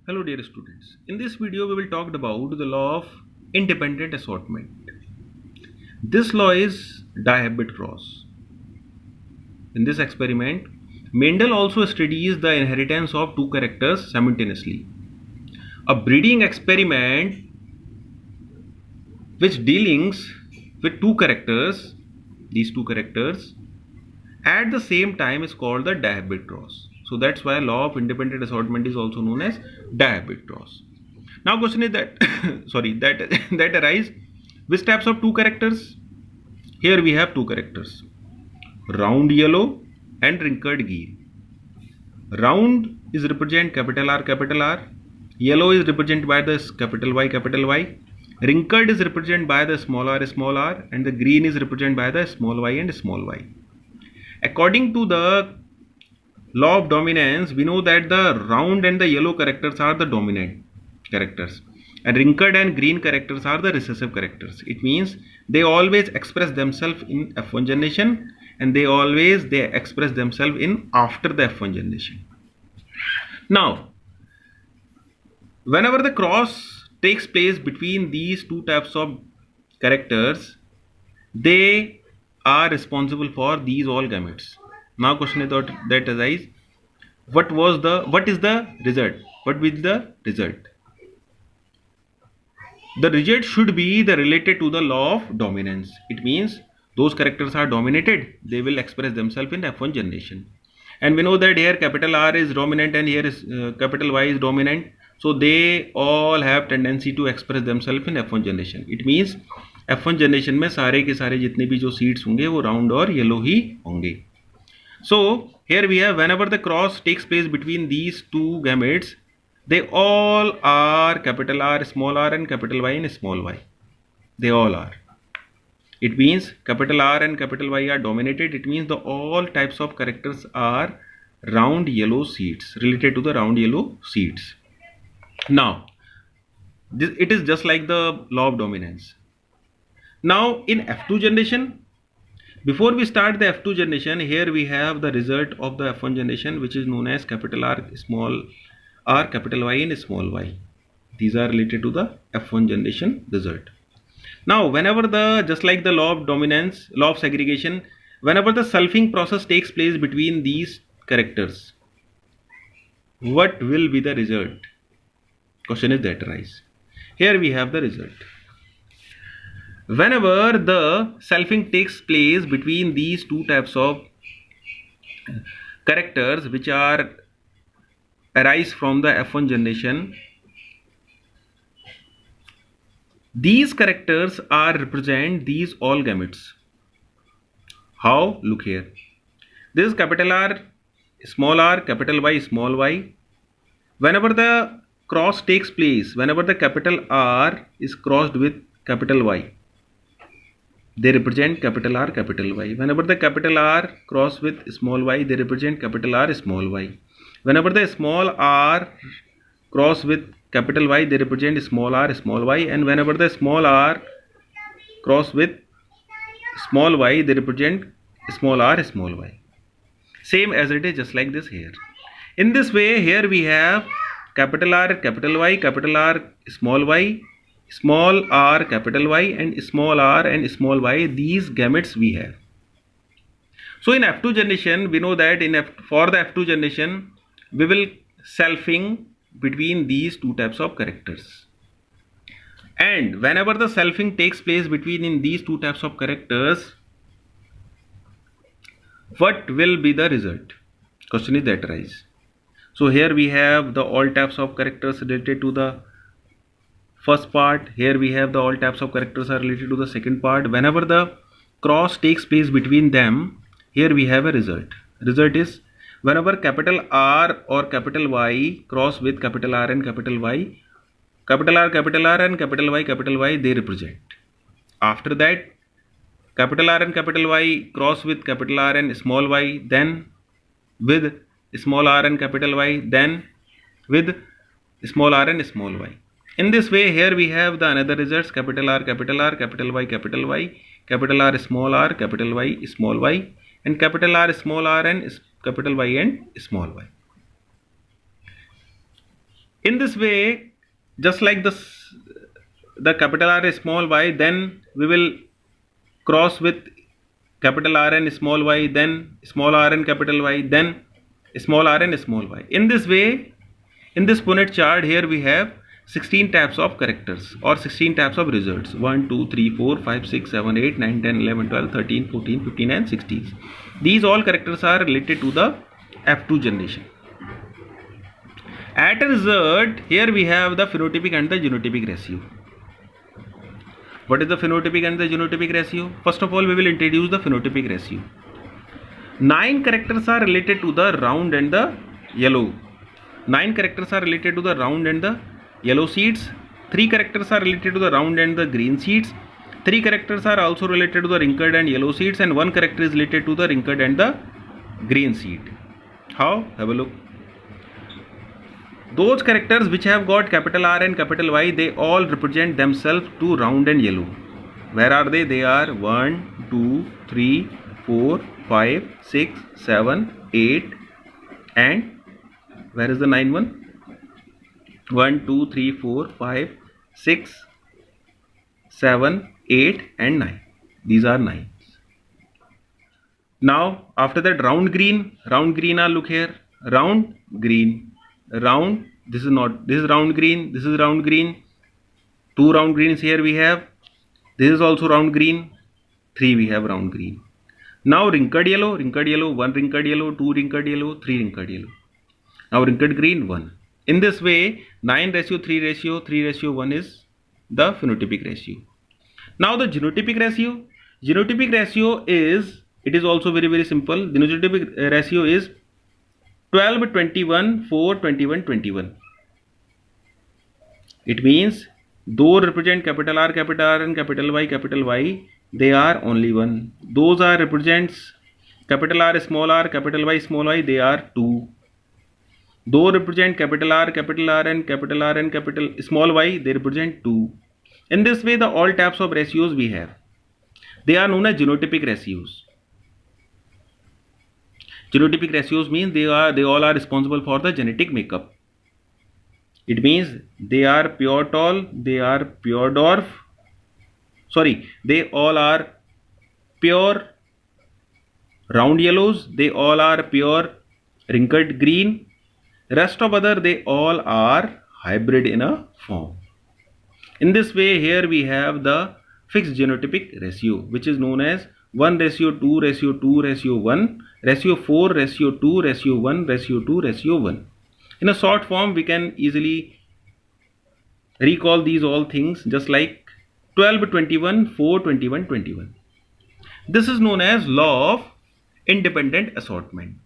Hello dear students. In this video we will talk about the law of independent assortment. This law is Dihabit-Cross. In this experiment, Mendel also studies the inheritance of two characters simultaneously. A breeding experiment which deals with two characters, these two characters, at the same time is called the Dihabit-Cross. So that's why law of independent assortment is also known as Dihabit-Cross. Now question is that that arise which types of two characters? Here we have two characters, round yellow and wrinkled green. Round is represent capital R, yellow is represented by the capital Y, wrinkled is represented by the small r, and the green is represented by the small y and small y. According to the law of dominance, we know that the round and the yellow characters are the dominant characters, and wrinkled and green characters are the recessive characters. It means they always express themselves in F1 generation, and they express themselves in after the F1 generation. Now, whenever the cross takes place between these two types of characters, they are responsible for these all gametes. Now question is that arise, what is the result? What will the result? The result should be related to the law of dominance. It means those characters are dominated, they will express themselves in F1 generation. And we know that here capital R is dominant and here is capital Y is dominant. So they all have tendency to express themselves in F1 generation. It means F1 generation में सारे के सारे जितने भी जो seeds होंगे वो round और yellow ही होंगे. So here we have whenever the cross takes place between these two gametes, they all are capital R, small r, and capital Y and small y. They all are. It means capital R and capital Y are dominated. It means all types of characters are round yellow seeds, related to the round yellow seeds. Now, it is just like the law of dominance. Now, in F2 generation, before we start the F2 generation, here we have the result of the F1 generation, which is known as capital R, small r, capital Y and small y. These are related to the F1 generation result. Now, whenever just like the law of dominance, law of segregation, whenever the selfing process takes place between these characters, what will be the result? Question is that arise. Here we have the result. Whenever the selfing takes place between these two types of characters which arise from the F1 generation, these characters represent these all gametes. How? Look here. This is capital R, capital Y, small y. Whenever the cross takes place, whenever the capital R is crossed with capital Y, they represent capital R, capital Y. Whenever the capital R cross with small y, they represent capital R, small y. Whenever the small r cross with capital Y, they represent small r, small y. And whenever the small r cross with small y, they represent small r, small y. Same as it is just like this here. In this way, here we have capital R, capital Y, capital R, small y, small r, capital Y, and small r and small y. These gametes we have. So in F2 generation, we know that for the F2 generation, we will selfing between these two types of characters. And whenever the selfing takes place between these two types of characters, what will be the result? Question is that arise. So here we have the all types of characters related to the first part. Here we have the all types of characters are related to the second part. Whenever the cross takes place between them, here we have a result. Result is whenever capital R or capital Y cross with capital R and capital Y, capital R and capital Y, they represent. After that, capital R and capital Y cross with capital R and small y, then with small r and capital Y, then with small r and small y. In this way, here we have the another results, capital R, capital Y, capital R, small r, capital Y, small y, and capital R, small r, and capital Y and small y. In this way, just like this, the capital R is small y, then we will cross with capital R and small y, then small r and capital Y, then small r and small y. In this way, in this Punnett chart, here we have 16 types of characters or 16 types of results. 1, 2, 3, 4, 5, 6, 7, 8, 9, 10, 11, 12, 13, 14, 15 and 16. These all characters are related to the F2 generation. At a result, here we have the phenotypic and the genotypic ratio. What is the phenotypic and the genotypic ratio? First of all, we will introduce the phenotypic ratio. 9 characters are related to the round and the yellow. 9 characters are related to the round and the yellow seeds. 3 characters are related to the round and the green seeds. 3 characters are also related to the wrinkled and yellow seeds, and 1 character is related to the wrinkled and the green seed. How? Have a look. Those characters which have got capital R and capital Y, they all represent themselves to round and yellow. Where are they? They are 1, 2, 3, 4, 5, 6, 7, 8 and where is the 9 one? 1, 2, 3, 4, 5, 6, 7, 8 and 9. These are 9s. Now after that, round green are, look here, round green, round, this is not, this is round green, this is round green, 2 round greens here we have, this is also round green, 3 we have round green. Now wrinkled yellow, 1 wrinkled yellow, 2 wrinkled yellow, 3 wrinkled yellow. Now wrinkled green, 1. In this way, 9 ratio, 3 ratio, 3 ratio, 1 is the phenotypic ratio. Now the genotypic ratio. Genotypic ratio is, it is also very, very simple. The genotypic ratio is 12, 21, 4, 21, 21. It means those represent capital R and capital Y, they are only 1. Those are represents capital R, capital Y, they are 2. Those represent capital R and capital small y, they represent 2. In this way, the all types of ratios we have, they are known as genotypic ratios. Genotypic ratios means they all are responsible for the genetic makeup. It means they are pure tall, they are pure dwarf. Sorry, they all are pure round yellows, they all are pure wrinkled green. Rest of other, they all are hybrid in a form. In this way, here we have the fixed genotypic ratio, which is known as 1 ratio 2 ratio 2 ratio 1 ratio 4 ratio 2 ratio 1 ratio 2 ratio 1. In a short form, we can easily recall these all things, just like 12, 21, 4, 21, 21. This is known as law of independent assortment.